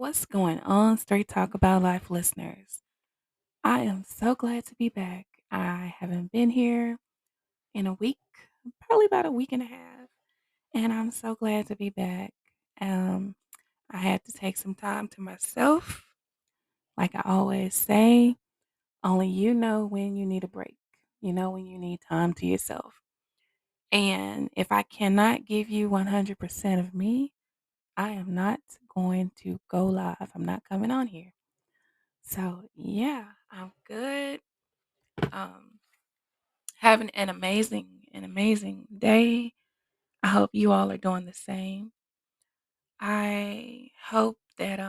What's going on, Straight Talk About Life listeners? I am so glad to be back. I haven't been here in a week, probably about a week and a half, and I'm so glad to be back. Um, I had to take some time to myself. Like I always say, only you know when you need a break. You know when you need time to yourself. And if I cannot give you 100% of me, I am not going to go live. I'm not coming on here. So yeah, I'm good. Um, having an amazing day. I hope you all are doing the same. I hope that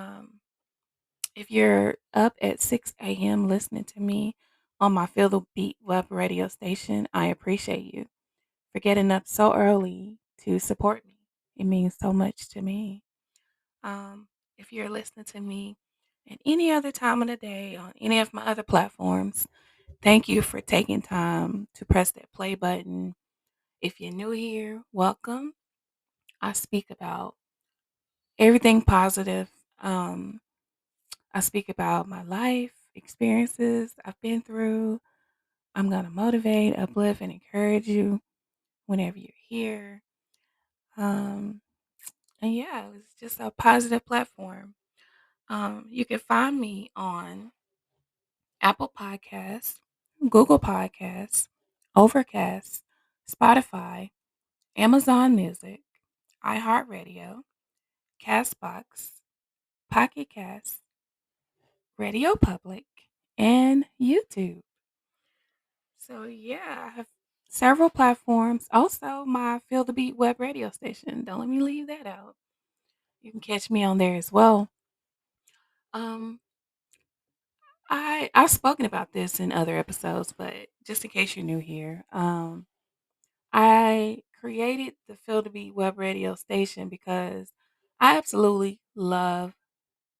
if you're up at 6 a.m. listening to me on my Feel the Beat web radio station, I appreciate you for getting up so early to support me. It means so much to me. If you're listening to me at any other time of the day on any of my other platforms, thank you for taking time to press that play button. If you're new here, welcome. I speak about everything positive. Um, I speak about my life experiences I've been through. I'm going to motivate, uplift, and encourage you whenever you're here. Um, and yeah, it's just a positive platform. You can find me on Apple Podcasts, Google Podcasts, Overcast, Spotify, Amazon Music, iHeartRadio, Castbox, Pocket Cast, Radio Public, and YouTube. So yeah, I have several platforms. Also, my Feel the Beat web radio station. Don't let me leave that out. You can catch me on there as well. Um, I've spoken about this in other episodes, but just in case you're new here, I created the Feel the Beat web radio station because I absolutely love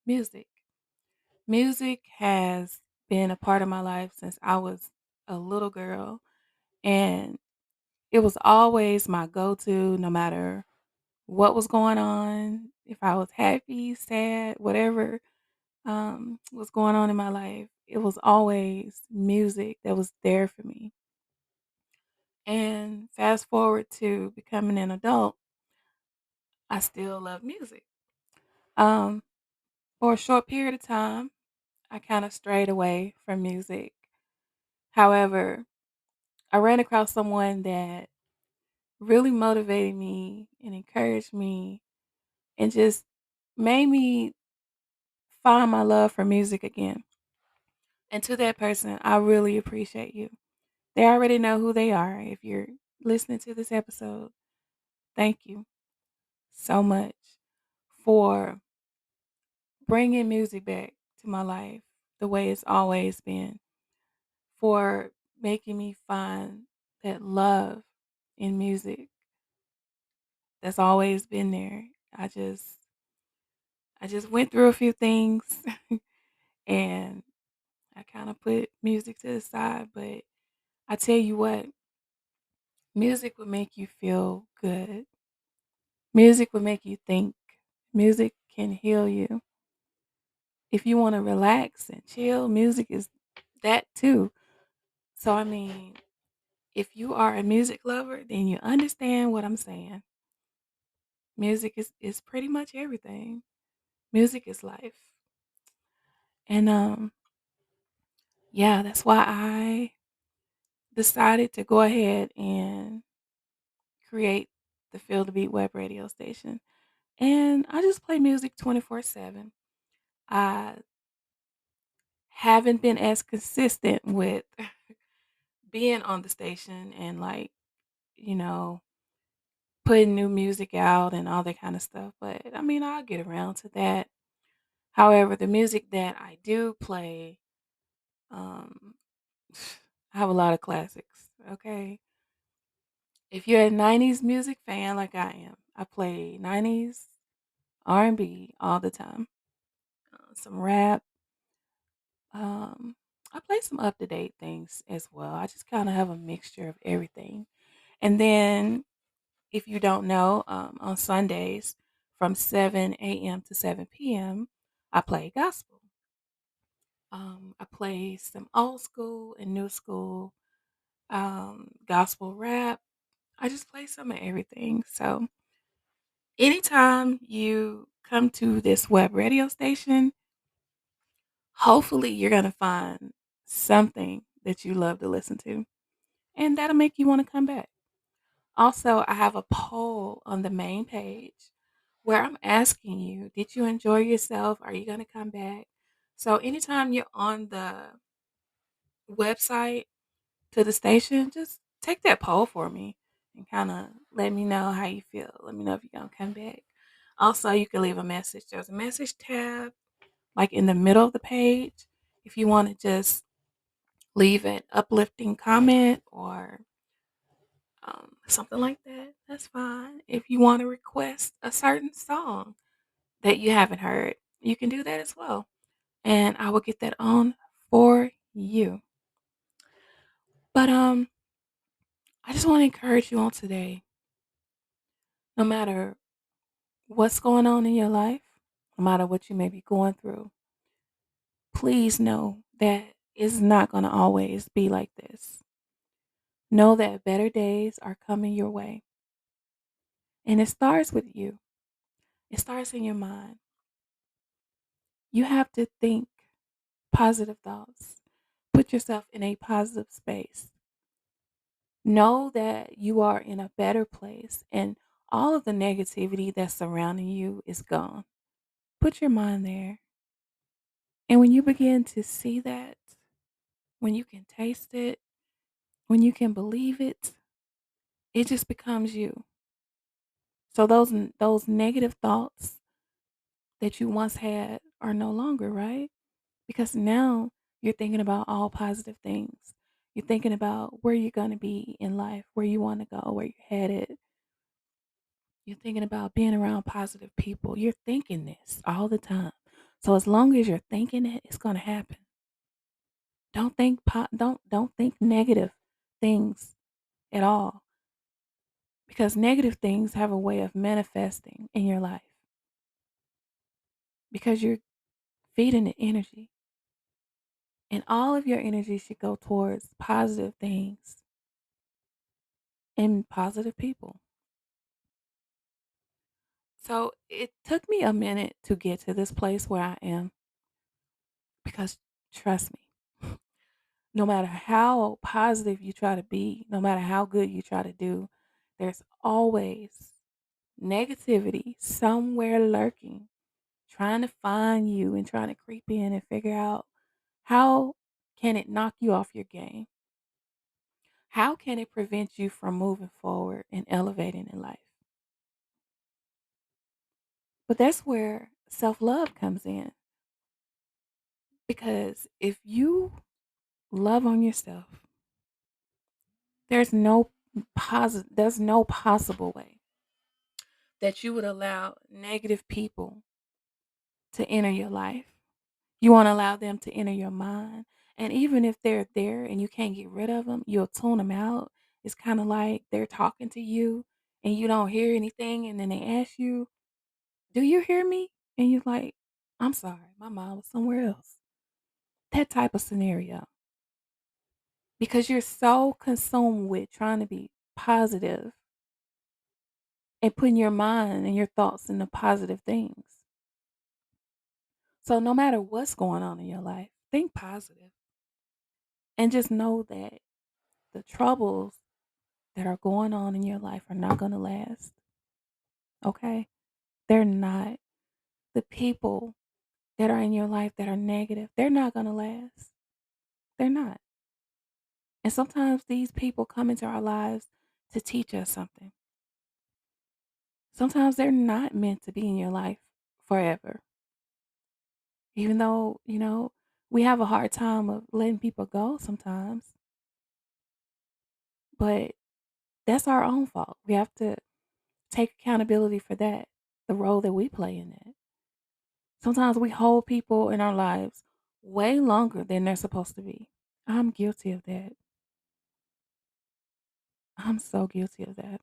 music. Music has been a part of my life since I was a little girl, and it was always my go to no matter what was going on. If I was happy, sad, whatever was going on in my life, it was always music that was there for me. And fast forward to becoming an adult, I still love music. Um, for a short period of time, I kind of strayed away from music. However, I ran across someone that really motivated me and encouraged me and just made me find my love for music again. And to that person, I really appreciate you. They already know who they are. If you're listening to this episode, thank you so much for bringing music back to my life the way it's always been, for making me find that love in music that's always been there. I just I just went through a few things and I kind of put music to the side, but I tell you what, music will make you feel good. Music will make you think. Music can heal you. If you want to relax and chill, music is that too. So, I mean, if you are a music lover, then you understand what I'm saying. Music is pretty much everything. Music is life. And yeah, that's why I decided to go ahead and create the Feel the Beat web radio station. And I just play music 24/7. I haven't been as consistent with being on the station and like, you know, putting new music out and all that kind of stuff. But I mean, I'll get around to that. However, the music that I do play, um, I have a lot of classics. Okay. If you're a 90s music fan like I am, I play 90s R&B all the time. Some rap. Um, I play some up to date things as well. I just kind of have a mixture of everything. And then, if you don't know, on Sundays from 7 a.m. to 7 p.m., I play gospel. I play some old school and new school, gospel rap. I just play some of everything. So anytime you come to this web radio station, hopefully you're going to find something that you love to listen to, and that'll make you want to come back. Also, I have a poll on the main page where I'm asking you, did you enjoy yourself? Are you going to come back? So anytime you're on the website to the station, just take that poll for me and kind of let me know how you feel. Let me know if you're going to come back. Also, you can leave a message. There's a message tab like in the middle of the page. If you want to just leave an uplifting comment or something like that, that's fine. If you want to request a certain song that you haven't heard, you can do that as well. And I will get that on for you. But I just want to encourage you on today, no matter what's going on in your life, no matter what you may be going through, please know that it's not going to always be like this. Know that better days are coming your way. And it starts with you. It starts in your mind. You have to think positive thoughts. Put yourself in a positive space. Know that you are in a better place and all of the negativity that's surrounding you is gone. Put your mind there. And when you begin to see that, when you can taste it, when you can believe it, it just becomes you. So those negative thoughts that you once had are no longer, right? Because now you're thinking about all positive things. You're thinking about where you're going to be in life, where you want to go, where you're headed. You're thinking about being around positive people. You're thinking this all the time. So as long as you're thinking it, it's going to happen. Don't think negative things at all because negative things have a way of manifesting in your life because you're feeding it energy. And all of your energy should go towards positive things and positive people. So it took me a minute to get to this place where I am because trust me, no matter how positive you try to be, no matter how good you try to do, there's always negativity somewhere lurking, trying to find you and trying to creep in and figure out how can it knock you off your game? How can it prevent you from moving forward and elevating in life? But that's where self love comes in. Because if you love on yourself, there's no possible way that you would allow negative people to enter your life. You want to allow them to enter your mind. And even if they're there and you can't get rid of them, you'll tune them out. It's kind of like they're talking to you and you don't hear anything. And then they ask you, do you hear me? And you're like, I'm sorry, my mind was somewhere else. That type of scenario. Because you're so consumed with trying to be positive and putting your mind and your thoughts into positive things. So no matter what's going on in your life, think positive and just know that the troubles that are going on in your life are not going to last. Okay? They're not. The people that are in your life that are negative, they're not going to last. They're not. And sometimes these people come into our lives to teach us something. Sometimes they're not meant to be in your life forever. Even though, we have a hard time of letting people go sometimes, but that's our own fault. We have to take accountability for that, the role that we play in that. Sometimes we hold people in our lives way longer than they're supposed to be. I'm guilty of that. I'm so guilty of that.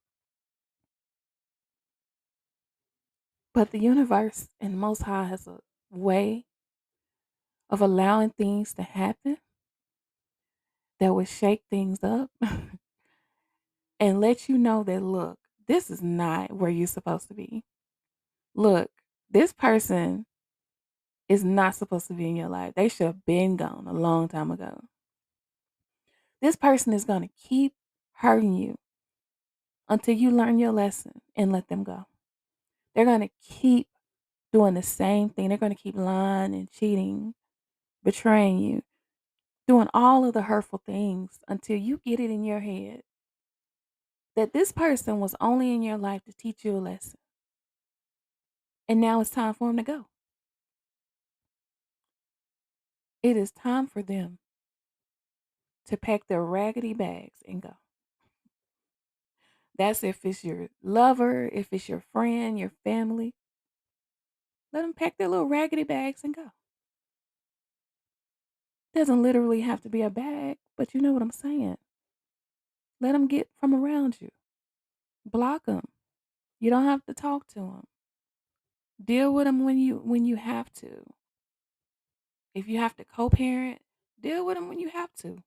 But the universe and Most High has a way of allowing things to happen that would shake things up and let you know that, look, this is not where you're supposed to be. Look, this person is not supposed to be in your life. They should have been gone a long time ago. This person is going to keep hurting you until you learn your lesson and let them go. They're going to keep doing the same thing. They're going to keep lying and cheating, betraying you, doing all of the hurtful things until you get it in your head that this person was only in your life to teach you a lesson. And now it's time for them to go. It is time for them to pack their raggedy bags and go. That's if it's your lover, if it's your friend, your family. Let them pack their little raggedy bags and go. Doesn't literally have to be a bag, but you know what I'm saying. Let them get from around you. Block them. You don't have to talk to them. Deal with them when you have to. If you have to co-parent, deal with them when you have to.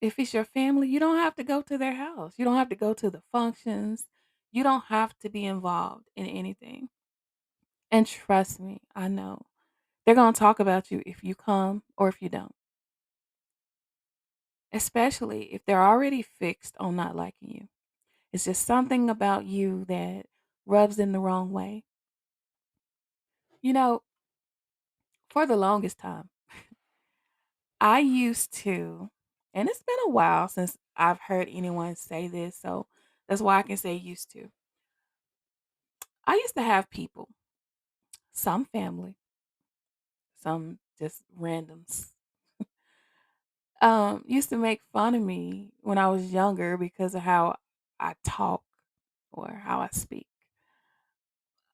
If it's your family, you don't have to go to their house. You don't have to go to the functions. You don't have to be involved in anything. And trust me, I know. They're going to talk about you if you come or if you don't. Especially if they're already fixed on not liking you. It's just something about you that rubs them the wrong way. You know, for the longest time, I used to, and it's been a while since I've heard anyone say this, so that's why I can say used to. I used to have people, some family, some just randoms, used to make fun of me when I was younger because of how I talk or how I speak.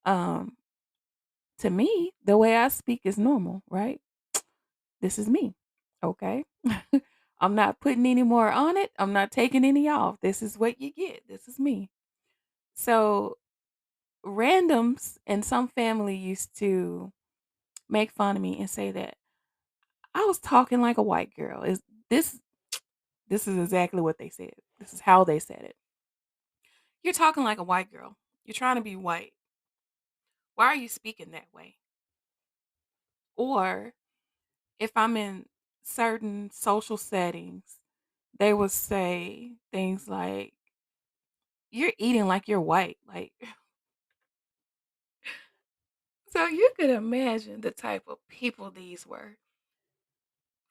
Um, to me, the way I speak is normal, right? This is me. Okay. I'm not putting any more on it. I'm not taking any off. This is what you get. This is me. So randoms and some family used to make fun of me and say that I was talking like a white girl. Is this this is exactly what they said. This is how they said it. You're talking like a white girl. You're trying to be white. Why are you speaking that way? Or if I'm in certain social settings, they would say things like, "You're eating like you're white." Like, so you could imagine the type of people these were.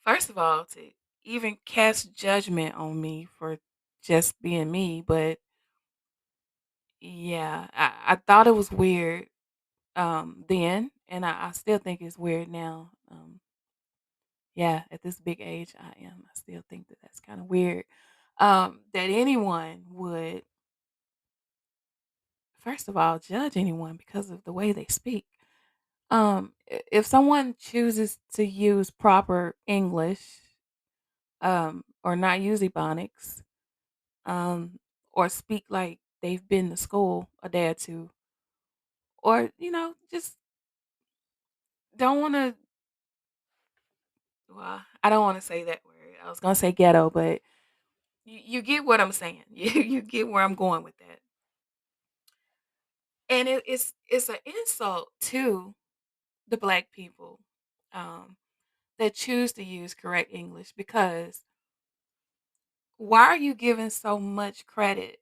First of all, to even cast judgment on me for just being me, but yeah, I thought it was weird then, and I still think it's weird now. Yeah, at this big age I am, I still think that that's kind of weird. That anyone would, first of all, judge anyone because of the way they speak. If someone chooses to use proper English, or not use Ebonics, um, or speak like they've been to school a day or two, or just don't want to. Well, I don't want to say that word. I was gonna say ghetto, but you get what I'm saying. You get where I'm going with that. And it's an insult to the black people, um, that choose to use correct English, because why are you giving so much credit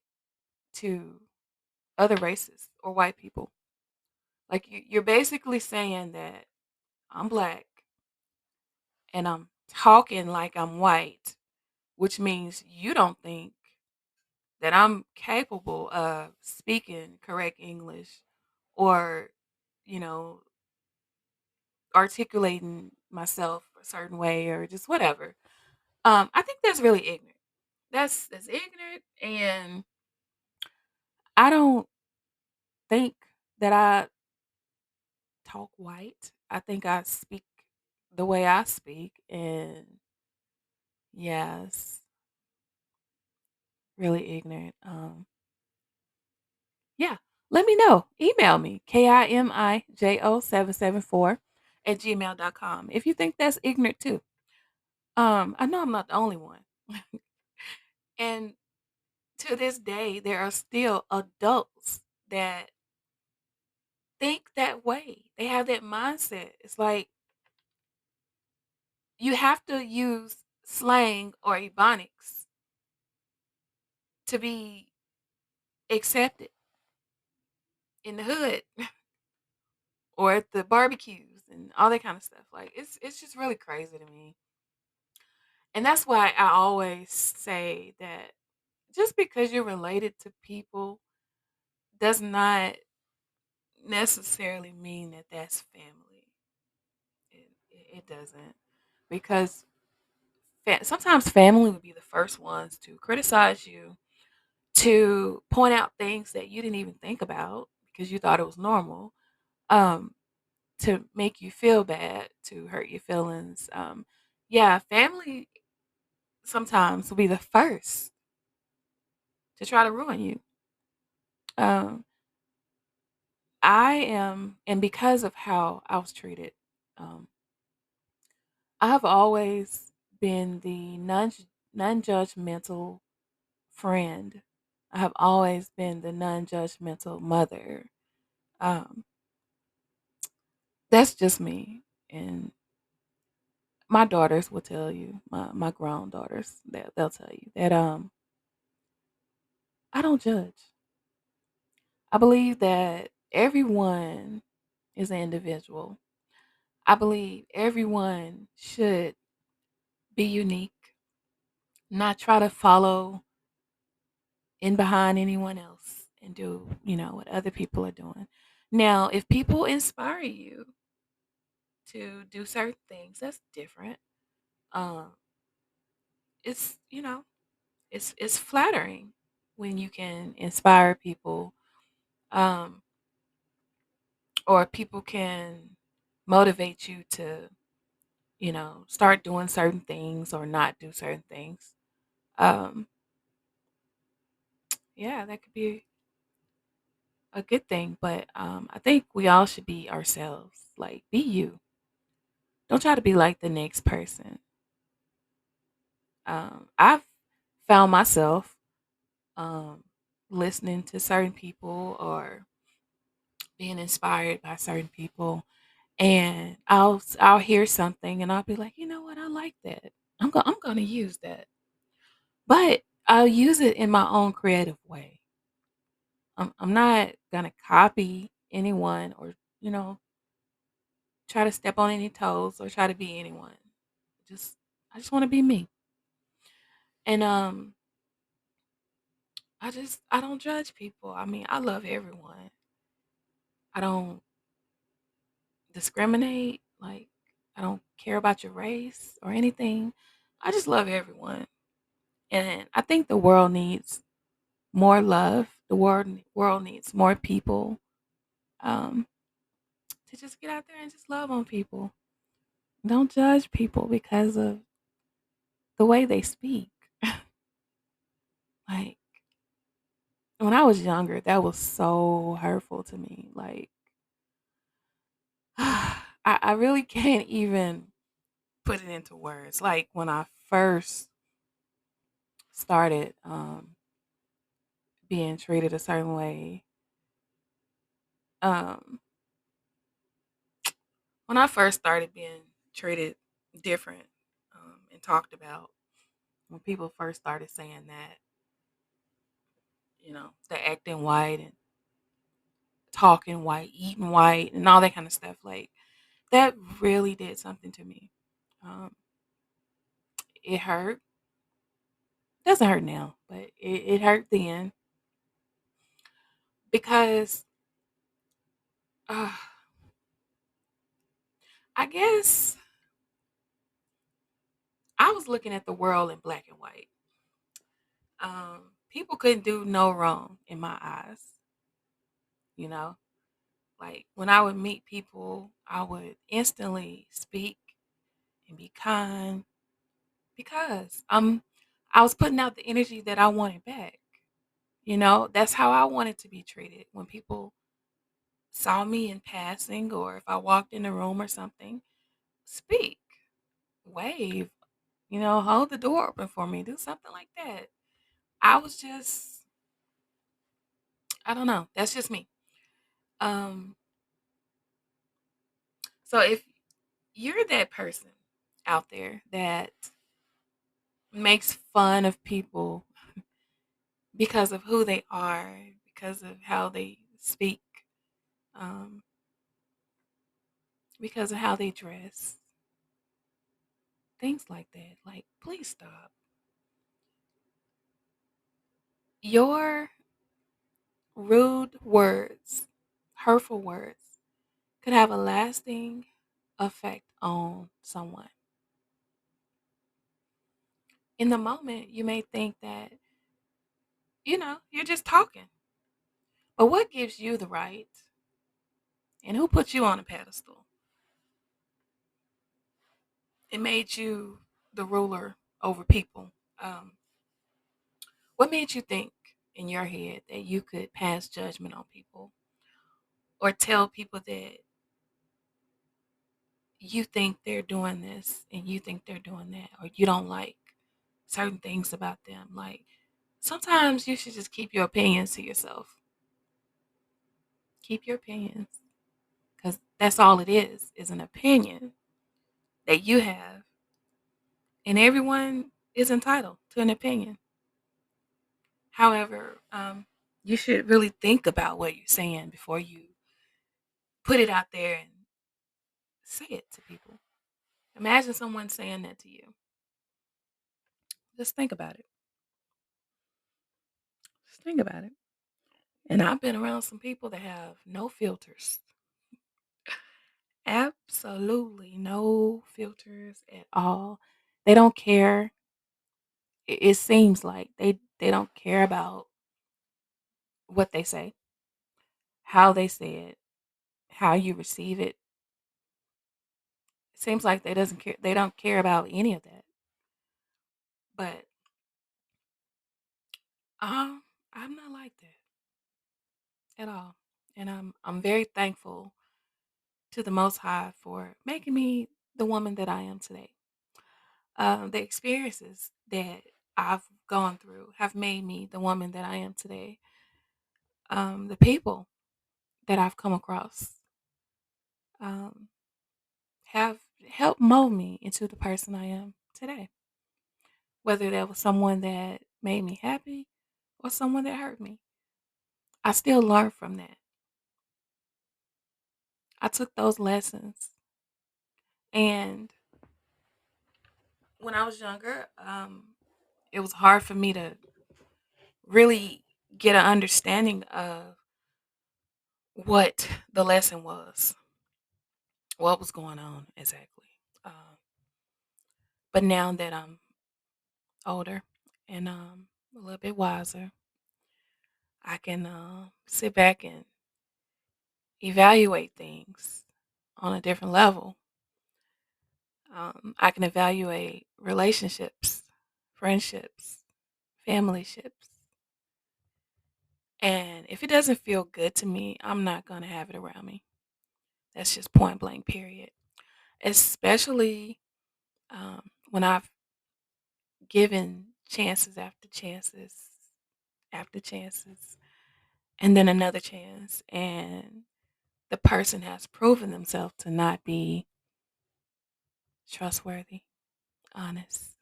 to other races or white people? Like you're basically saying that I'm black and I'm talking like I'm white, which means you don't think that I'm capable of speaking correct English or, you know, articulating myself a certain way or just whatever. I think that's really ignorant. That's ignorant, and I don't think that I talk white. I think I speak the way I speak, and yes, really ignorant. Yeah. let me know. Email me, KIMIJO774 at gmail.com if you think that's ignorant too. I know I'm not the only one. And to this day, there are still adults that think that way. They have that mindset. It's like you have to use slang or ebonics to be accepted in the hood or at the barbecues and all that kind of stuff. Like it's just really crazy to me. And that's why I always say that just because you're related to people does not necessarily mean that that's family. It doesn't. Because sometimes family would be the first ones to criticize you, to point out things that you didn't even think about because you thought it was normal, um, to make you feel bad, to hurt your feelings. Yeah, family sometimes will be the first to try to ruin you. Um, I am, and because of how I was treated, um, I have always been the non-judgmental friend. I have always been the non-judgmental mother. Um, that's just me, and my daughters will tell you, my grown daughters, they'll tell you that I don't judge. I believe that everyone is an individual. I believe everyone should be unique, not try to follow in behind anyone else and do, what other people are doing. Now, if people inspire you to do certain things, that's different. Um, it's, it's flattering when you can inspire people, um, or people can motivate you to, start doing certain things or not do certain things. Um, yeah, that could be a good thing, but I think we all should be ourselves. Like, be you. Don't try to be like the next person. I've found myself um, listening to certain people or being inspired by certain people, and I'll hear something and I'll be like, you know what, I like that. I'm gonna use that, but I'll use it in my own creative way. I'm not gonna copy anyone or you know try to step on any toes or try to be anyone. Just I just want to be me, and I don't judge people. I mean, I love everyone. I don't discriminate. Like, I don't care about your race or anything. I just love everyone. And I think the world needs more love. The world needs more people um, to just get out there and just love on people. Don't judge people because of the way they speak. Like, when I was younger, that was so hurtful to me. Like, I really can't even put it into words. Like, when I first started being treated a certain way, um, when I first started being treated different and talked about, when people first started saying that, they're acting white and talking white, eating white, and all that kind of stuff, like, that really did something to me. Um, it hurt. Doesn't hurt now, but it hurt then because uh, I guess I was looking at the world in black and white. People couldn't do no wrong in my eyes, you know? Like, when I would meet people, I would instantly speak and be kind because I was putting out the energy that I wanted back. That's how I wanted to be treated when people saw me in passing or if I walked in a room or something. Speak, wave, hold the door open for me, do something like that. I was just, I don't know. That's just me. Um, so if you're that person out there that makes fun of people because of who they are, because of how they speak, um, because of how they dress, things like that, like, please stop. Your rude words, hurtful words, could have a lasting effect on someone. In the moment, you may think that, you're just talking. But what gives you the right and who put you on a pedestal? It made you the ruler over people. Um, what made you think in your head that you could pass judgment on people or tell people that you think they're doing this and you think they're doing that, or you don't like certain things about them? Like, sometimes you should just keep your opinions to yourself. Keep your opinions, because that's all it is an opinion that you have, and everyone is entitled to an opinion. However, you should really think about what you're saying before you put it out there and say it to people. Imagine someone saying that to you. Just think about it. Just think about it. And I've been around some people that have no filters. Absolutely no filters at all. They don't care. It seems like they don't care about what they say, how they say it, how you receive it. It seems like they don't care about any of that. But um I'm not like that at all. And I'm very thankful to the Most High for making me the woman that I am today. The experiences that I've gone through have made me the woman that I am today. The people that I've come across um, have helped mold me into the person I am today. Whether that was someone that made me happy or someone that hurt me, I still learn from that. I took those lessons, and when I was younger, it was hard for me to really get an understanding of what the lesson was, what was going on exactly. Um, but now that I'm older and a little bit wiser, I can sit back and evaluate things on a different level. I can evaluate relationships, friendships, family ships. And if it doesn't feel good to me, I'm not going to have it around me. That's just point blank, period. Especially when I've given chances after chances after chances, and then another chance, and the person has proven themselves to not be trustworthy, honest,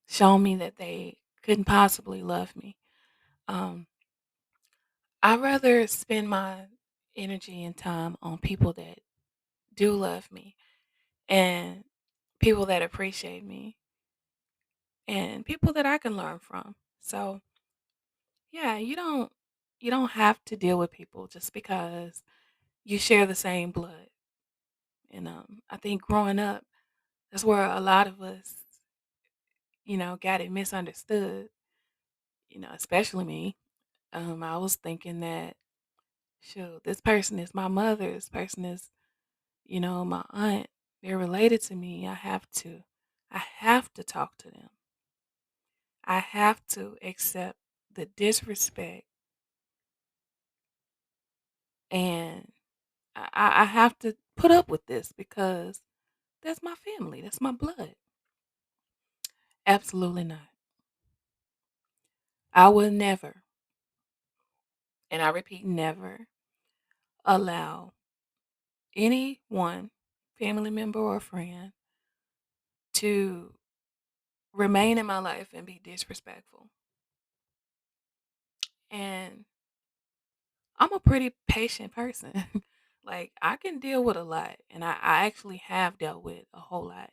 shown me that they couldn't possibly love me. Um, I'd rather spend my energy and time on people that do love me and people that appreciate me and people that I can learn from. So, yeah, you don't have to deal with people just because you share the same blood. And I think growing up, that's where a lot of us, got it misunderstood. Especially me. I was thinking that, shoot, this person is my mother. This person is, my aunt. They're related to me. I have to talk to them. I have to accept the disrespect, and I have to put up with this because that's my family, that's my blood. Absolutely not. I will never, and I repeat, never allow anyone, family member or friend, to remain in my life and be disrespectful. And I'm a pretty patient person. Like, I can deal with a lot, and I actually have dealt with a whole lot.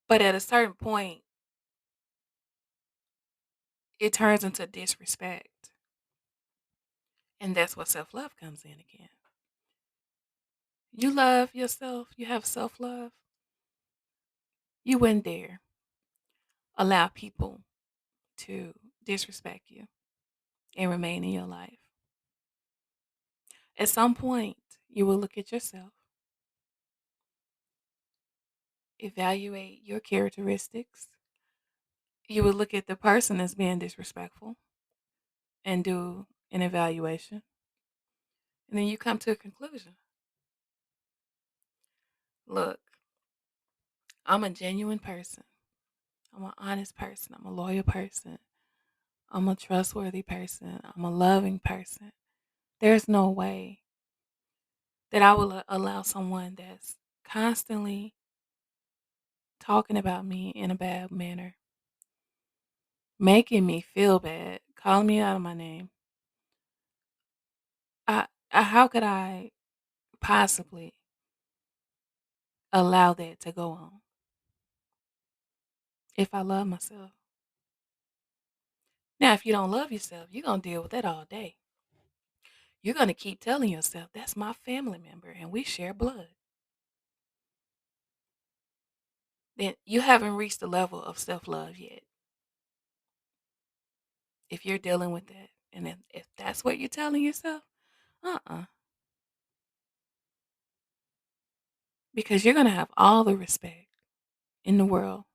But at a certain point, it turns into disrespect. And that's where self love comes in again. You love yourself, you have self love, you wouldn't dare allow people to disrespect you and remain in your life. At some point, you will look at yourself, evaluate your characteristics. You will look at the person that's being disrespectful and do an evaluation. And then you come to a conclusion. Look, I'm a genuine person. I'm an honest person. I'm a loyal person. I'm a trustworthy person. I'm a loving person. There's no way that I will allow someone that's constantly talking about me in a bad manner, making me feel bad, calling me out of my name. How could I possibly allow that to go on if I love myself? Now, if you don't love yourself, you're going to deal with that all day. You're going to keep telling yourself, that's my family member and we share blood. Then you haven't reached the level of self love yet. If you're dealing with that, and if that's what you're telling yourself, uh-uh. Because you're going to have all the respect in the world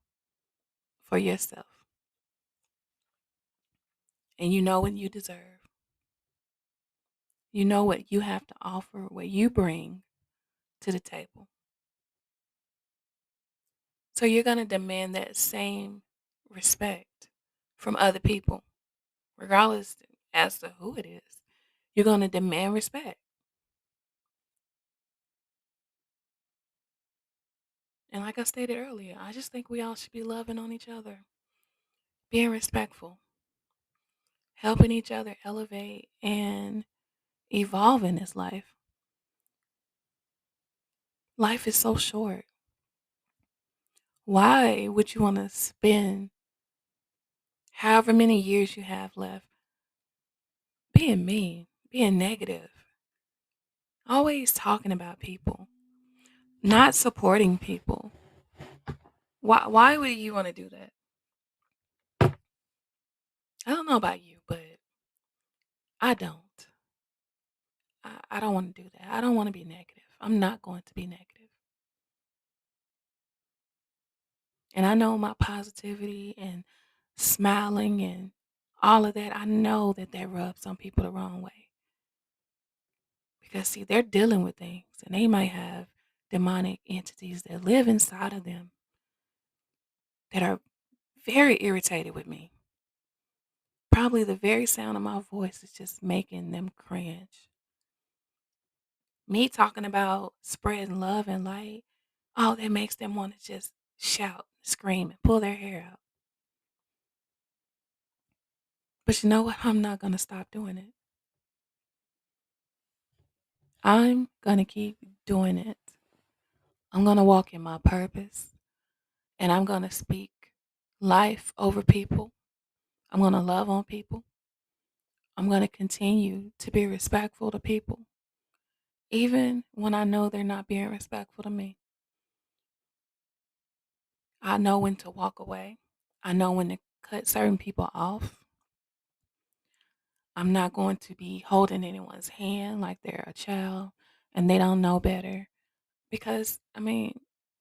for yourself. And you know what you deserve. You know what you have to offer, what you bring to the table. So you're going to demand that same respect from other people, regardless as to who it is. You're going to demand respect. And like I stated earlier, I just think we all should be loving on each other, being respectful, helping each other elevate and evolve in this life. Life is so short. Why would you want to spend however many years you have left being mean, being negative, always talking about people, not supporting people? Why would you want to do that? I don't know about you, but I don't. I don't want to do that. I don't want to be negative. I'm not going to be negative. And I know my positivity and smiling and all of that, I know that that rubs some people the wrong way. Because, see, they're dealing with things and they might have demonic entities that live inside of them that are very irritated with me. Probably the very sound of my voice is just making them cringe. Me talking about spreading love and light, oh, that makes them want to just shout, scream, and pull their hair out. But you know what? I'm not going to stop doing it. I'm going to keep doing it. I'm going to walk in my purpose and I'm going to speak life over people. I'm going to love on people. I'm going to continue to be respectful to people, even when I know they're not being respectful to me. I know when to walk away. I know when to cut certain people off. I'm not going to be holding anyone's hand like they're a child and they don't know better. Because, I mean,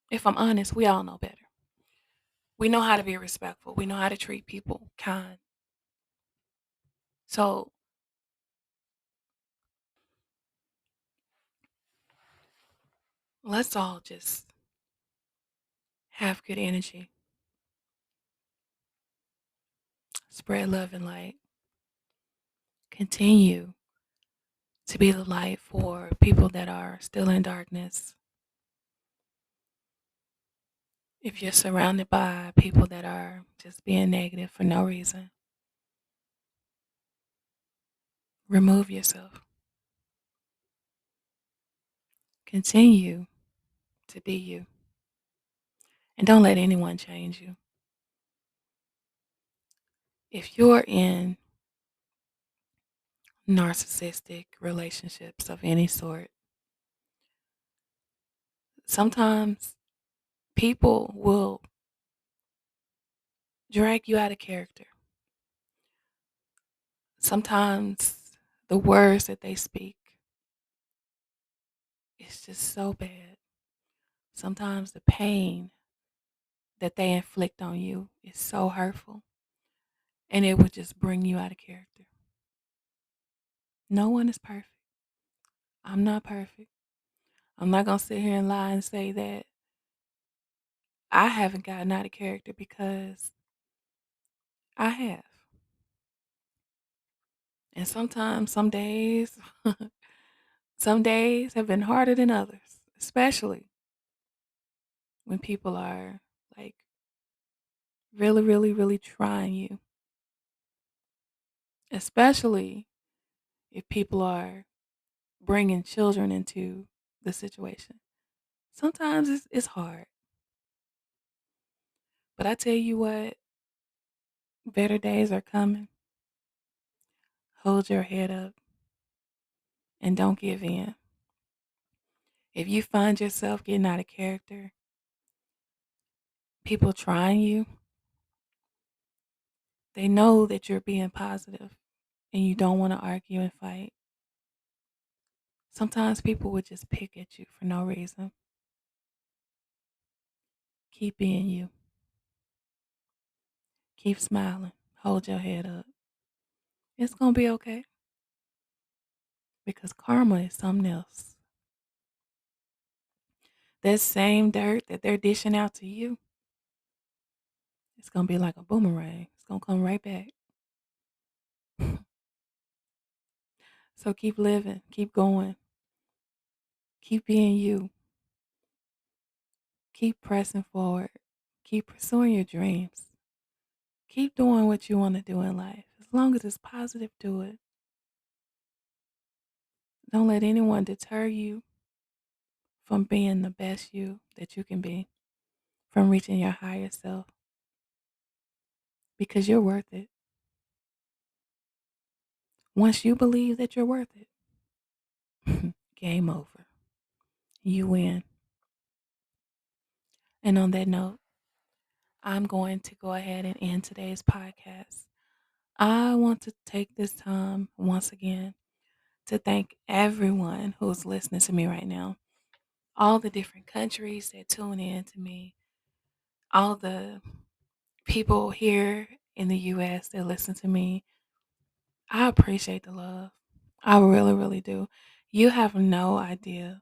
if I'm honest, we all know better. We know how to be respectful. We know how to treat people kind. So let's all just have good energy, spread love and light, continue to be the light for people that are still in darkness. If you're surrounded by people that are just being negative for no reason, remove yourself. Continue to be you. And don't let anyone change you. If you're in narcissistic relationships of any sort, sometimes people will drag you out of character. Sometimes the words that they speak is just so bad. Sometimes the pain that they inflict on you is so hurtful and it would just bring you out of character. No one is perfect. I'm not perfect. I'm not going to sit here and lie and say that I haven't gotten out of character because I have. And sometimes, some days have been harder than others, especially when people are like really, really, really trying you, especially if people are bringing children into the situation. Sometimes it's hard. But I tell you what, better days are coming. Hold your head up and don't give in. If you find yourself getting out of character, people trying you, they know that you're being positive and you don't want to argue and fight. Sometimes people would just pick at you for no reason. Keep being you. Keep smiling. Hold your head up. It's going to be okay because karma is something else. That same dirt that they're dishing out to you, it's going to be like a boomerang. It's going to come right back. So keep living, keep going, keep being you, keep pressing forward, keep pursuing your dreams, keep doing what you want to do in life. As long as it's positive, do it. Don't let anyone deter you from being the best you that you can be, from reaching your higher self, because you're worth it. Once you believe that you're worth it, game over. You win. And on that note, I'm going to go ahead and end today's podcast. I want to take this time once again to thank everyone who's listening to me right now. All the different countries that tune in to me, all the people here in the US that listen to me. I appreciate the love. I really, really do. You have no idea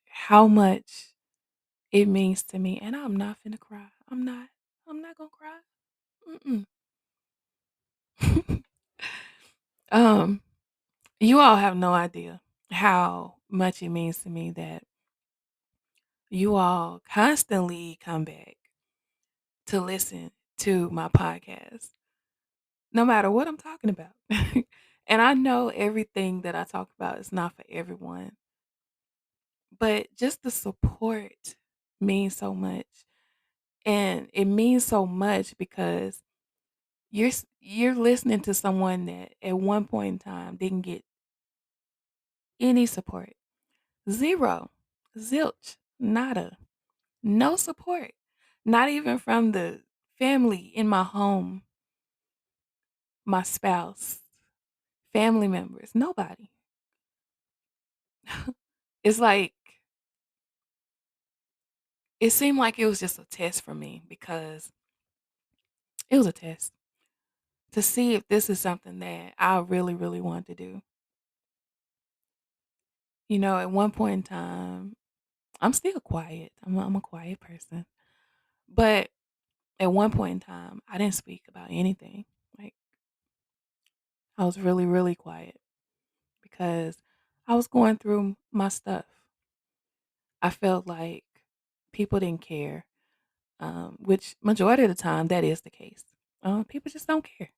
how much it means to me. And I'm not finna cry. I'm not. I'm not gonna cry. Mm-mm. um, you all have no idea how much it means to me that you all constantly come back to listen to my podcast, no matter what I'm talking about. And I know everything that I talk about is not for everyone, but just the support means so much. And it means so much because you're listening to someone that at one point in time didn't get any support. Zero. Zilch. Nada. No support. Not even from the family in my home, my spouse, family members, nobody. It's like it seemed like it was just a test for me because It was a test to see if this is something that I really, really want to do. At one point in time, I'm still quiet. I'm a quiet person. But at one point in time, I didn't speak about anything. Like, I was really, really quiet because I was going through my stuff. I felt like people didn't care, which majority of the time that is the case. People just don't care.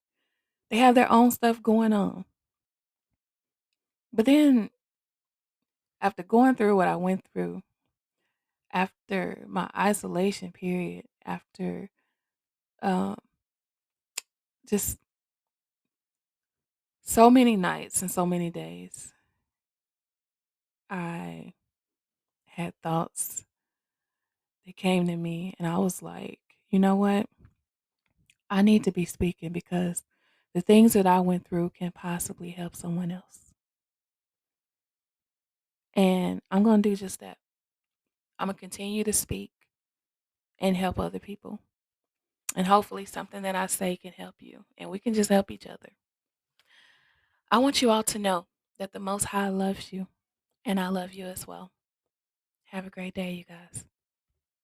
They have their own stuff going on. But then after going through what I went through, after my isolation period, after um, just so many nights and so many days, I had thoughts that came to me, and I was like, you know what? I need to be speaking because the things that I went through can possibly help someone else. And I'm going to do just that. I'm going to continue to speak and help other people. And hopefully, something that I say can help you, and we can just help each other. I want you all to know that the Most High loves you, and I love you as well. Have a great day, you guys.